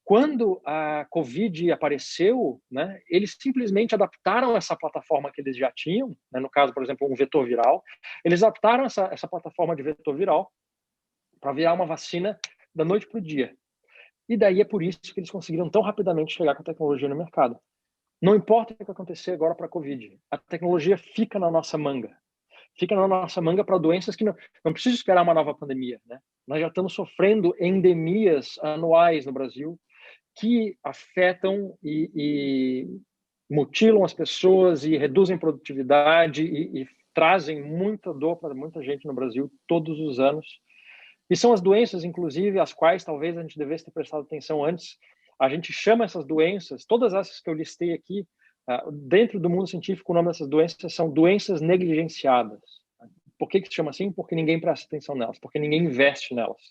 Quando a Covid apareceu, né, eles simplesmente adaptaram essa plataforma que eles já tinham, né, no caso, por exemplo, um vetor viral, eles adaptaram essa plataforma de vetor viral para virar uma vacina da noite para o dia. E daí é por isso que eles conseguiram tão rapidamente chegar com a tecnologia no mercado. Não importa o que acontecer agora para a Covid, a tecnologia fica na nossa manga. Fica na nossa manga para doenças que não precisa esperar uma nova pandemia, né? Nós já estamos sofrendo endemias anuais no Brasil que afetam e mutilam as pessoas e reduzem produtividade e trazem muita dor para muita gente no Brasil todos os anos. E são as doenças, inclusive, as quais talvez a gente devesse ter prestado atenção antes. A gente chama essas doenças, todas essas que eu listei aqui, dentro do mundo científico, o nome dessas doenças são doenças negligenciadas. Por que se chama assim? Porque ninguém presta atenção nelas, porque ninguém investe nelas.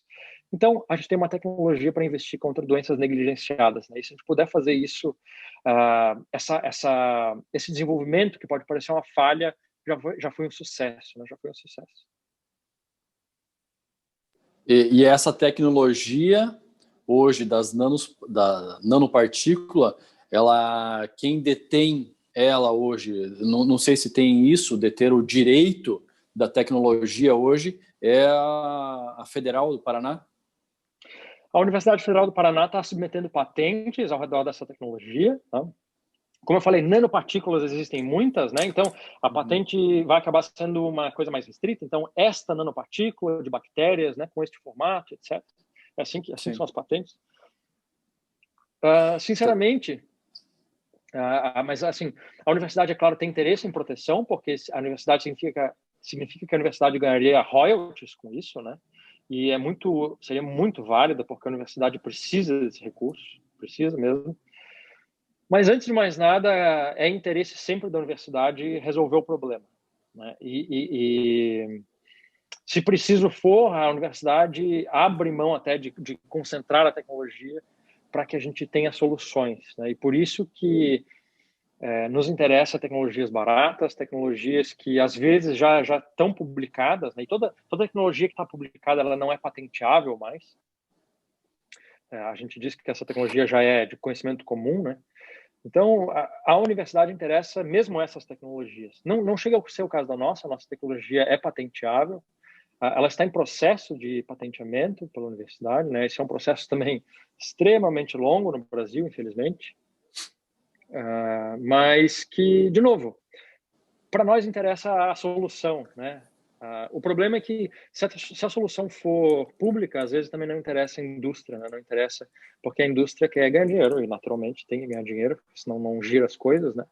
Então, a gente tem uma tecnologia para investir contra doenças negligenciadas, né? E se a gente puder fazer isso, esse desenvolvimento, que pode parecer uma falha, já foi um sucesso, né? Já foi um sucesso. E essa tecnologia, hoje, da nanopartícula, quem detém ela hoje, não sei se tem isso, deter o direito da tecnologia hoje, é a Federal do Paraná? A Universidade Federal do Paraná está submetendo patentes ao redor dessa tecnologia, tá? Como eu falei, nanopartículas existem muitas, né? Então, a patente vai acabar sendo uma coisa mais restrita. Então, esta nanopartícula de bactérias, né, com este formato, etc. É assim que são as patentes. Sinceramente, mas assim, a universidade, é claro, tem interesse em proteção, porque a universidade significa que a universidade ganharia royalties com isso, né? E seria muito válida, porque a universidade precisa desse recurso, precisa mesmo. Mas, antes de mais nada, é interesse sempre da universidade resolver o problema, né? E se preciso for, a universidade abre mão até de concentrar a tecnologia para que a gente tenha soluções, né? E por isso que nos interessa tecnologias baratas, tecnologias que às vezes já estão publicadas, né? E toda tecnologia que está publicada, ela não é patenteável mais. A gente diz que essa tecnologia já é de conhecimento comum, né? Então, a universidade interessa mesmo essas tecnologias. Não chega a ser o caso da nossa tecnologia é patenteável, ela está em processo de patenteamento pela universidade, né? Esse é um processo também extremamente longo no Brasil, infelizmente, mas que, de novo, para nós interessa a solução, né? O problema é que se a solução for pública, às vezes também não interessa a indústria, né? Não interessa, porque a indústria quer ganhar dinheiro e naturalmente tem que ganhar dinheiro, senão não gira as coisas, né?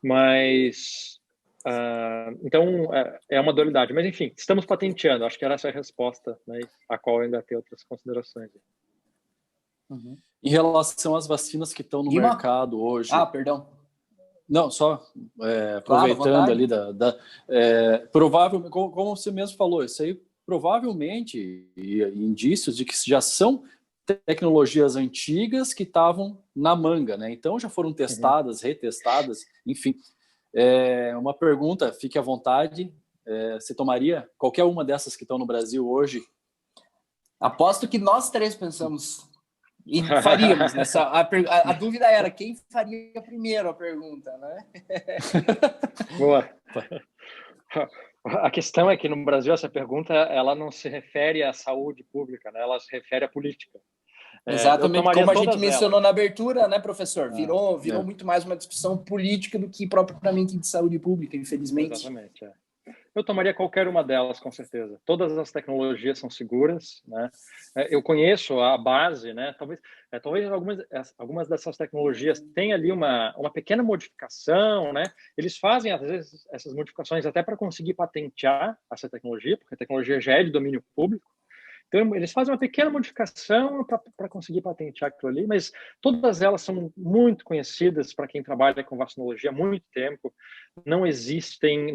Mas então é uma dualidade. Mas enfim, estamos patenteando. Acho que era essa a resposta, né? A qual ainda tem outras considerações. Uhum. Em relação às vacinas que estão no mercado hoje. Perdão. Não, só aproveitando claro, ali provável, como você mesmo falou, isso aí provavelmente indícios de que já são tecnologias antigas que estavam na manga, né? Então já foram testadas, retestadas, enfim. Uma pergunta, fique à vontade. Você tomaria qualquer uma dessas que estão no Brasil hoje? Aposto que nós três pensamos e faríamos. A dúvida era quem faria primeiro a pergunta, né? Boa. A questão é que no Brasil essa pergunta ela não se refere à saúde pública, né? Ela se refere à política. Exatamente, como a gente mencionou na abertura, né, professor? Virou muito mais uma discussão política do que propriamente de saúde pública, infelizmente. Exatamente. Eu tomaria qualquer uma delas, com certeza. Todas as tecnologias são seguras, né? Eu conheço a base, né? Talvez algumas dessas tecnologias tenham ali uma pequena modificação, né? Eles fazem, às vezes, essas modificações até para conseguir patentear essa tecnologia, porque a tecnologia já é de domínio público. Então, eles fazem uma pequena modificação para conseguir patentear aquilo ali, mas todas elas são muito conhecidas para quem trabalha com vacinologia há muito tempo. Não existem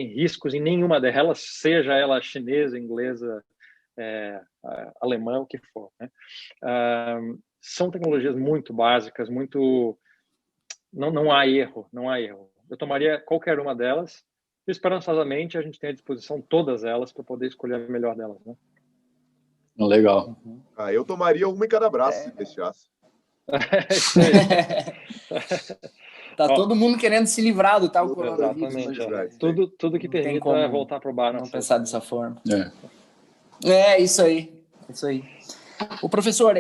riscos em nenhuma delas, seja ela chinesa, inglesa, alemã, o que for, né? São tecnologias muito básicas, não há erro. Eu tomaria qualquer uma delas e, esperançosamente, a gente tem à disposição todas elas para poder escolher a melhor delas, né? Legal. Eu tomaria uma em cada braço, se deixasse. Tá todo mundo querendo se livrar do tal coronavírus. Exatamente. Tudo que permita voltar para o bar. Não pensar dessa forma. Isso aí. O professor,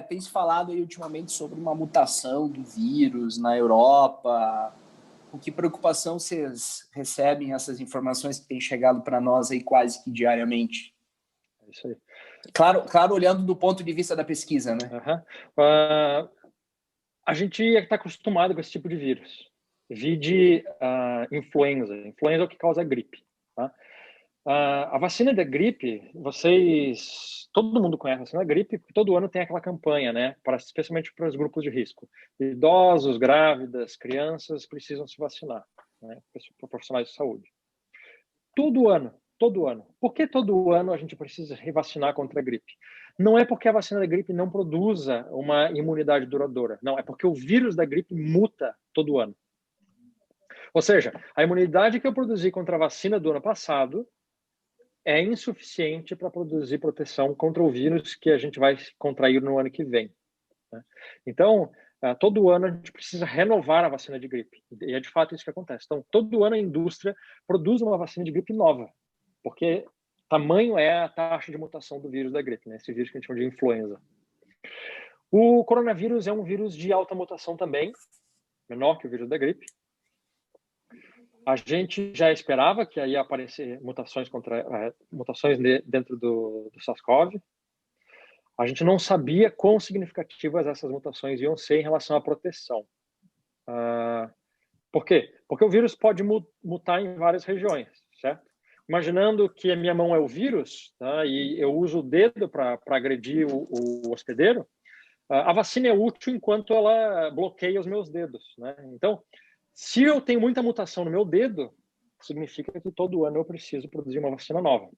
tem se falado aí ultimamente sobre uma mutação do vírus na Europa. Com que preocupação vocês recebem essas informações que têm chegado para nós aí quase que diariamente? É isso aí. Claro, olhando do ponto de vista da pesquisa, né? A gente está acostumado com esse tipo de vírus. Vide influenza. Influenza é o que causa gripe. Tá? A vacina da gripe, todo mundo conhece a vacina da gripe, porque todo ano tem aquela campanha, né? Especialmente para os grupos de risco. Idosos, grávidas, crianças precisam se vacinar, né? Para profissionais de saúde. Todo ano. Por que todo ano a gente precisa revacinar contra a gripe? Não é porque a vacina da gripe não produza uma imunidade duradoura. Não, é porque o vírus da gripe muta todo ano. Ou seja, a imunidade que eu produzi contra a vacina do ano passado é insuficiente para produzir proteção contra o vírus que a gente vai contrair no ano que vem, né? Então, todo ano a gente precisa renovar a vacina de gripe. E é de fato isso que acontece. Então, todo ano a indústria produz uma vacina de gripe nova, porque tamanho é a taxa de mutação do vírus da gripe, né? Esse vírus que a gente chama de influenza. O coronavírus é um vírus de alta mutação também, menor que o vírus da gripe. A gente já esperava que ia aparecer mutações dentro do SARS-CoV. A gente não sabia quão significativas essas mutações iam ser em relação à proteção. Por quê? Porque o vírus pode mutar em várias regiões, certo? Imaginando que a minha mão é o vírus, tá? E eu uso o dedo para agredir o hospedeiro, a vacina é útil enquanto ela bloqueia os meus dedos, né? Então, se eu tenho muita mutação no meu dedo, significa que todo ano eu preciso produzir uma vacina nova.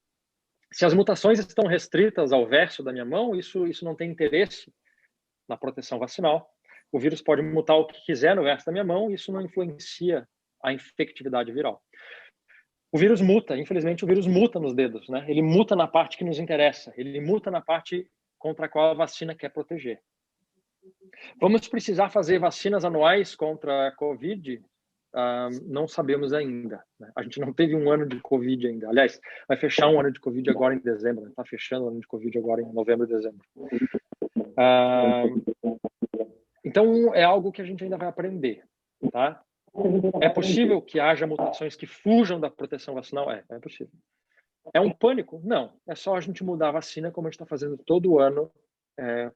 Se as mutações estão restritas ao verso da minha mão, isso não tem interesse na proteção vacinal. O vírus pode mutar o que quiser no verso da minha mão, e isso não influencia a infectividade viral. O vírus muta, infelizmente o vírus muta nos dedos, né? Ele muta na parte que nos interessa, ele muta na parte contra a qual a vacina quer proteger. Vamos precisar fazer vacinas anuais contra a Covid? Não sabemos ainda, né? A gente não teve um ano de Covid ainda. Aliás, vai fechar um ano de Covid agora em dezembro. Está fechando o ano de Covid agora em novembro e dezembro. Então, é algo que a gente ainda vai aprender, tá? É possível que haja mutações que fujam da proteção vacinal? É possível. É um pânico? Não. É só a gente mudar a vacina, como a gente está fazendo todo ano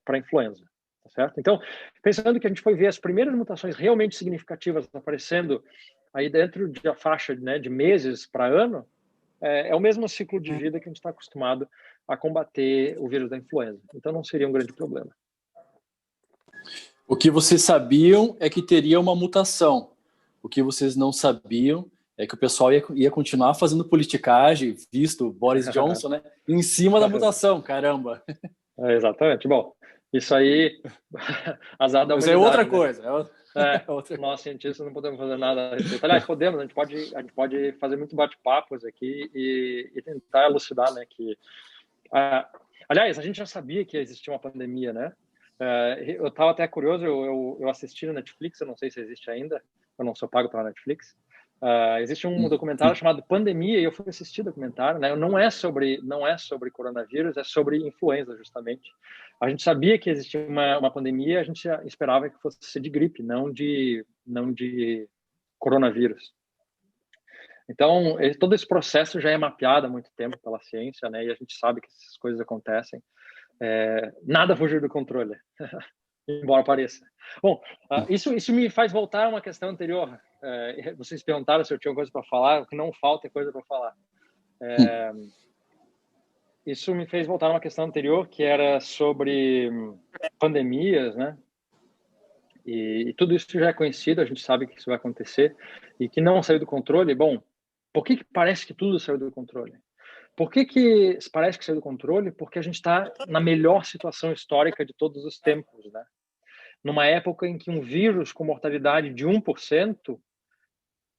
para a influenza. Tá certo? Então, pensando que a gente foi ver as primeiras mutações realmente significativas aparecendo aí dentro da faixa, né, de meses para ano, é o mesmo ciclo de vida que a gente está acostumado a combater o vírus da influenza. Então, não seria um grande problema. O que vocês sabiam é que teria uma mutação. O que vocês não sabiam é que o pessoal ia continuar fazendo politicagem, visto Boris Johnson, né, em cima da mutação, caramba. Exatamente. Bom, isso aí, azar da humanidade. Mas é outra né? Coisa. Nós, cientistas, não podemos fazer nada a respeito. Aliás, podemos, a gente pode fazer muito bate-papos aqui e tentar elucidar, né, que... aliás, a gente já sabia que existia uma pandemia, né? Eu estava até curioso, eu assisti no Netflix, eu não sei se existe ainda, eu não sou pago pela Netflix. Existe um documentário chamado Pandemia, e eu fui assistir o documentário, né? Não é sobre coronavírus, é sobre influenza, justamente. A gente sabia que existia uma pandemia, a gente esperava que fosse de gripe, não de coronavírus. Então, todo esse processo já é mapeado há muito tempo pela ciência, né? E a gente sabe que essas coisas acontecem. Nada fugir do controle, embora pareça. Bom, isso me faz voltar a uma questão anterior. Vocês perguntaram se eu tinha coisa para falar, o que não falta é coisa para falar. isso me fez voltar a uma questão anterior, que era sobre pandemias, né? E tudo isso já é conhecido, a gente sabe que isso vai acontecer e que não saiu do controle. Bom, por que parece que tudo saiu do controle? Por que parece que saiu do controle? Porque a gente está na melhor situação histórica de todos os tempos, né? Numa época em que um vírus com mortalidade de 1%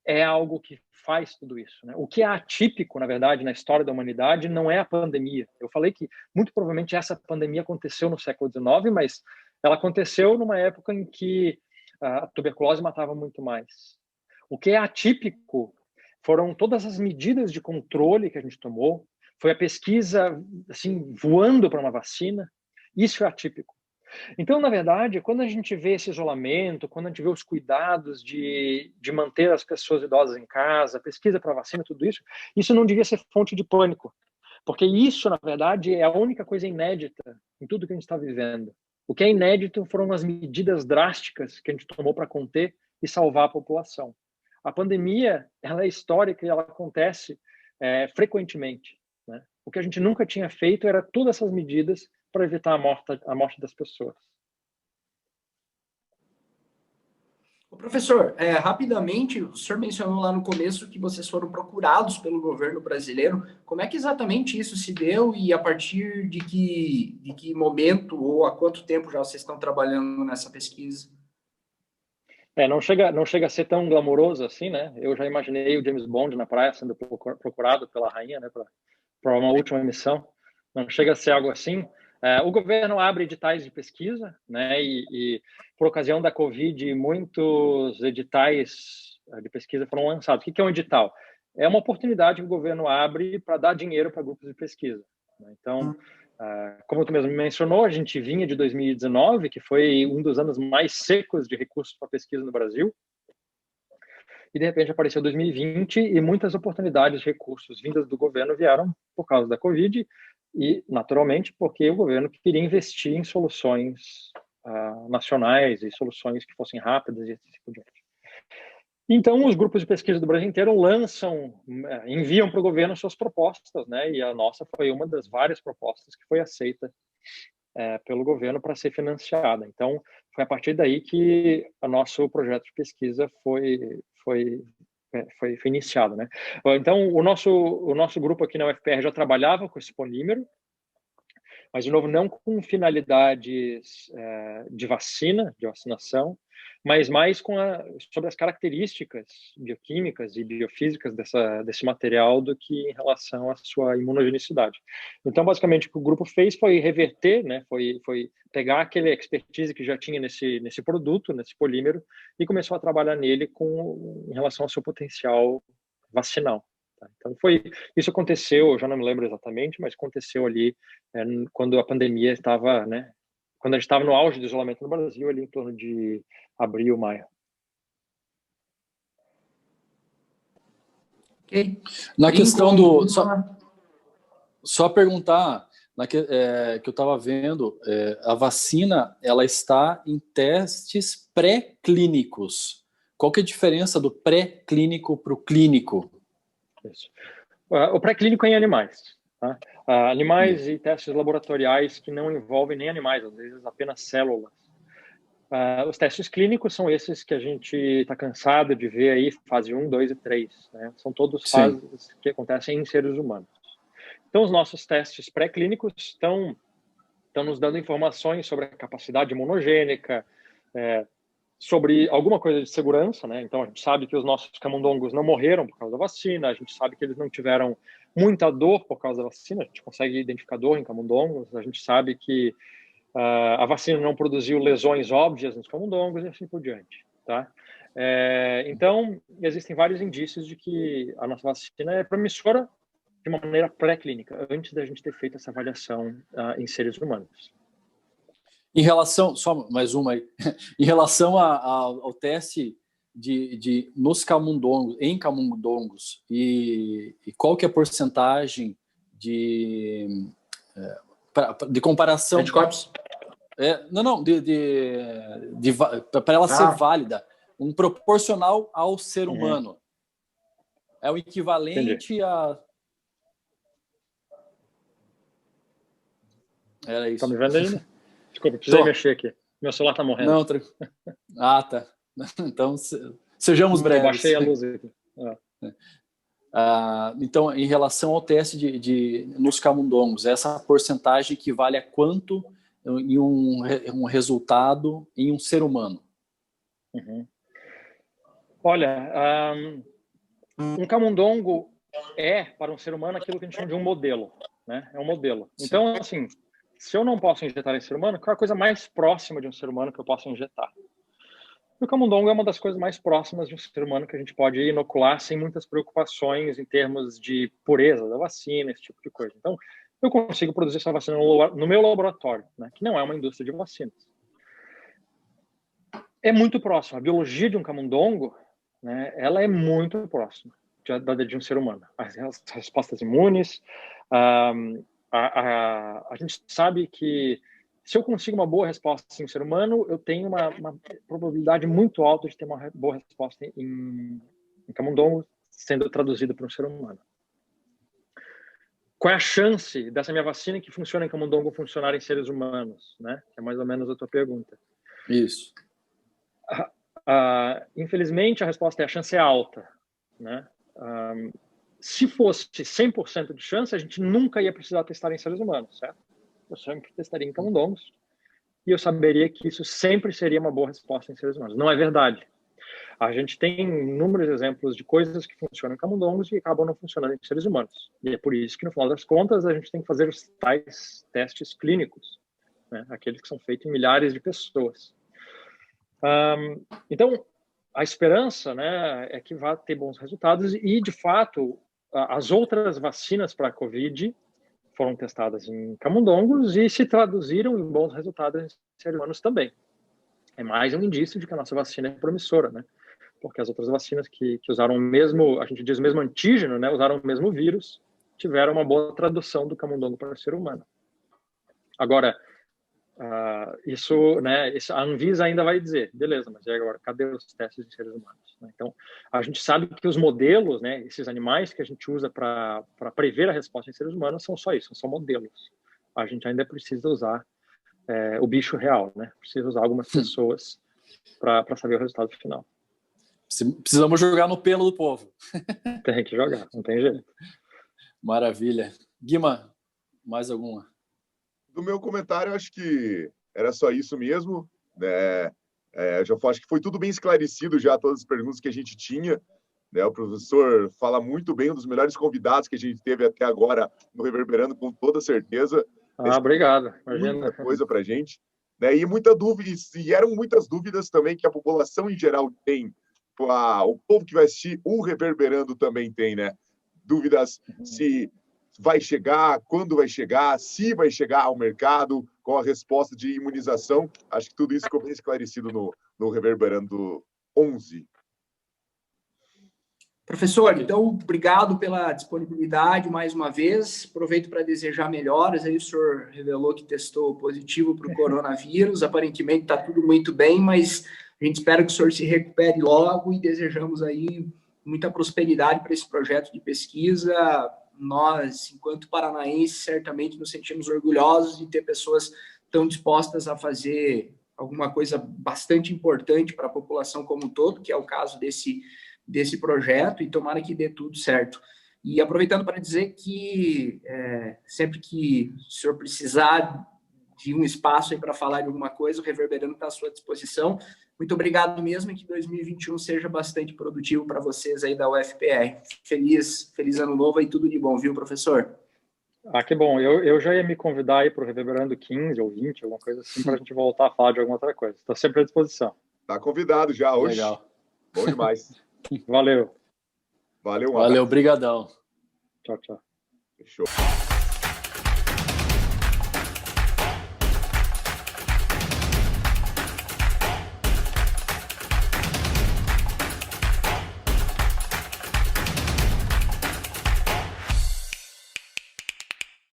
é algo que faz tudo isso, né? O que é atípico, na verdade, na história da humanidade não é a pandemia. Eu falei que muito provavelmente essa pandemia aconteceu no século XIX, mas ela aconteceu numa época em que a tuberculose matava muito mais. O que é atípico foram todas as medidas de controle que a gente tomou, foi a pesquisa assim voando para uma vacina. Isso é atípico. Então, na verdade, quando a gente vê esse isolamento, quando a gente vê os cuidados de manter as pessoas idosas em casa, pesquisa para vacina, tudo isso, isso não devia ser fonte de pânico, porque isso, na verdade, é a única coisa inédita em tudo que a gente está vivendo. O que é inédito foram as medidas drásticas que a gente tomou para conter e salvar a população. A pandemia, ela é histórica e ela acontece frequentemente, né? O que a gente nunca tinha feito era todas essas medidas para evitar a morte das pessoas. Professor, rapidamente, o senhor mencionou lá no começo que vocês foram procurados pelo governo brasileiro. Como é que exatamente isso se deu e a partir de que momento ou há quanto tempo já vocês estão trabalhando nessa pesquisa? Não chega a ser tão glamouroso assim, né? Eu já imaginei o James Bond na praia sendo procurado pela rainha, né, para uma última missão. Não chega a ser algo assim. O governo abre editais de pesquisa, né? E por ocasião da Covid, muitos editais de pesquisa foram lançados. O que é um edital? É uma oportunidade que o governo abre para dar dinheiro para grupos de pesquisa, né? Então, como tu mesmo mencionou, a gente vinha de 2019, que foi um dos anos mais secos de recursos para pesquisa no Brasil, e de repente apareceu 2020 e muitas oportunidades de recursos vindas do governo vieram por causa da Covid e, naturalmente, porque o governo queria investir em soluções nacionais e soluções que fossem rápidas e assim por diante. Então, os grupos de pesquisa do Brasil inteiro enviam para o governo suas propostas, né? E a nossa foi uma das várias propostas que foi aceita pelo governo para ser financiada. Então, foi a partir daí que o nosso projeto de pesquisa foi iniciado, né? Então, o nosso grupo aqui na UFPR já trabalhava com esse polímero, mas, de novo, não com finalidades de vacinação, mas mais sobre as características bioquímicas e biofísicas desse material do que em relação à sua imunogenicidade. Então, basicamente, o que o grupo fez foi reverter, né, foi pegar aquele expertise que já tinha nesse produto, nesse polímero, e começou a trabalhar nele em relação ao seu potencial vacinal. Então, isso aconteceu, eu já não me lembro exatamente, mas aconteceu ali quando a pandemia estava, né, quando a gente estava no auge do isolamento no Brasil, ali em torno de abril, maio. Okay. Na questão do... Só perguntar, que eu estava vendo, a vacina ela está em testes pré-clínicos. Qual que é a diferença do pré-clínico para o clínico? Isso. O pré-clínico é em animais. Tá? Animais e testes laboratoriais que não envolvem nem animais, às vezes apenas células. Os testes clínicos são esses que a gente está cansado de ver aí, fase 1, 2 e 3. Né? São todos fases que acontecem em seres humanos. Então, os nossos testes pré-clínicos estão nos dando informações sobre a capacidade imunogênica, sobre alguma coisa de segurança, né? Então, a gente sabe que os nossos camundongos não morreram por causa da vacina, a gente sabe que eles não tiveram muita dor por causa da vacina, a gente consegue identificar dor em camundongos, a gente sabe que a vacina não produziu lesões óbvias nos camundongos e assim por diante, tá? Então, existem vários indícios de que a nossa vacina é promissora de uma maneira pré-clínica, antes da gente ter feito essa avaliação em seres humanos. Em relação, só mais uma aí, em relação ao teste nos camundongos, em camundongos, e qual que é a porcentagem de comparação... Anticorpos? Para ela ser válida, proporcional ao ser humano. É o equivalente Entendi. a... Era isso. Tá me vendo ainda? Desculpa, precisei mexer aqui. Meu celular tá morrendo. Não, tá. Então, sejamos breves. Eu baixei a luz aqui. Então, em relação ao teste nos camundongos, essa porcentagem equivale a quanto em um resultado em um ser humano? Uhum. Olha, um camundongo para um ser humano, aquilo que a gente chama de um modelo, né? É um modelo. Sim. Então, assim, se eu não posso injetar em ser humano, qual é a coisa mais próxima de um ser humano que eu posso injetar? O camundongo é uma das coisas mais próximas de um ser humano que a gente pode inocular sem muitas preocupações em termos de pureza da vacina, esse tipo de coisa. Então, eu consigo produzir essa vacina no meu laboratório, né, que não é uma indústria de vacinas. É muito próximo. A biologia de um camundongo, né, ela é muito próxima da de um ser humano. As respostas imunes, a gente sabe que se eu consigo uma boa resposta em um ser humano, eu tenho uma probabilidade muito alta de ter uma boa resposta em camundongo sendo traduzida para um ser humano. Qual é a chance dessa minha vacina que funciona em camundongo funcionar em seres humanos, né? É mais ou menos a tua pergunta. Isso. Infelizmente, a resposta é a chance é alta, né? Se fosse 100% de chance, a gente nunca ia precisar testar em seres humanos, certo? Eu sempre testaria em camundongos e eu saberia que isso sempre seria uma boa resposta em seres humanos. Não é verdade. A gente tem inúmeros exemplos de coisas que funcionam em camundongos e acabam não funcionando em seres humanos. E é por isso que, no final das contas, a gente tem que fazer os tais testes clínicos, né? Aqueles que são feitos em milhares de pessoas. Então, a esperança, né, é que vá ter bons resultados e, de fato, as outras vacinas para a Covid foram testadas em camundongos e se traduziram em bons resultados em seres humanos também. É mais um indício de que a nossa vacina é promissora, né? Porque as outras vacinas que usaram o mesmo, a gente diz o mesmo antígeno, né, usaram o mesmo vírus, tiveram uma boa tradução do camundongo para o ser humano. Agora, isso, né, a Anvisa ainda vai dizer, beleza, mas e agora, cadê os testes em seres humanos? Então, a gente sabe que os modelos, né, esses animais que a gente usa para prever a resposta em seres humanos são só isso, são modelos. A gente ainda precisa usar o bicho real, né? Precisa usar algumas pessoas para saber o resultado final. Precisamos jogar no pelo do povo. Tem que jogar, não tem jeito. Maravilha. Guima, mais alguma? Do meu comentário, acho que era só isso mesmo, né? Acho que foi tudo bem esclarecido já, todas as perguntas que a gente tinha, né? O professor fala muito bem, um dos melhores convidados que a gente teve até agora no Reverberando, com toda certeza. Obrigado. Muita coisa para a gente, né? E muita dúvida, e eram muitas dúvidas também que a população em geral tem, o povo que vai assistir o Reverberando também tem, né? Dúvidas se vai chegar, quando vai chegar, se vai chegar ao mercado, qual a resposta de imunização. Acho que tudo isso ficou bem esclarecido no Reverberando 11. Professor, então, obrigado pela disponibilidade mais uma vez. Aproveito para desejar melhoras. Aí o senhor revelou que testou positivo para o coronavírus. Aparentemente está tudo muito bem, mas a gente espera que o senhor se recupere logo e desejamos aí muita prosperidade para esse projeto de pesquisa. Nós, enquanto paranaenses, certamente nos sentimos orgulhosos de ter pessoas tão dispostas a fazer alguma coisa bastante importante para a população como um todo, que é o caso desse projeto, e tomara que dê tudo certo. E aproveitando para dizer que sempre que o senhor precisar de um espaço aí para falar de alguma coisa, o Reverberando está à sua disposição. Muito obrigado mesmo, e que 2021 seja bastante produtivo para vocês aí da UFPR. Feliz ano novo e tudo de bom, viu, professor? Que bom. Eu já ia me convidar aí para o Reverberando 15 ou 20, alguma coisa assim, para a gente voltar a falar de alguma outra coisa. Estou sempre à disposição. Está convidado já hoje. Legal. Bom demais. Valeu. Valeu, Valeu, brigadão. Tchau, tchau. Fechou.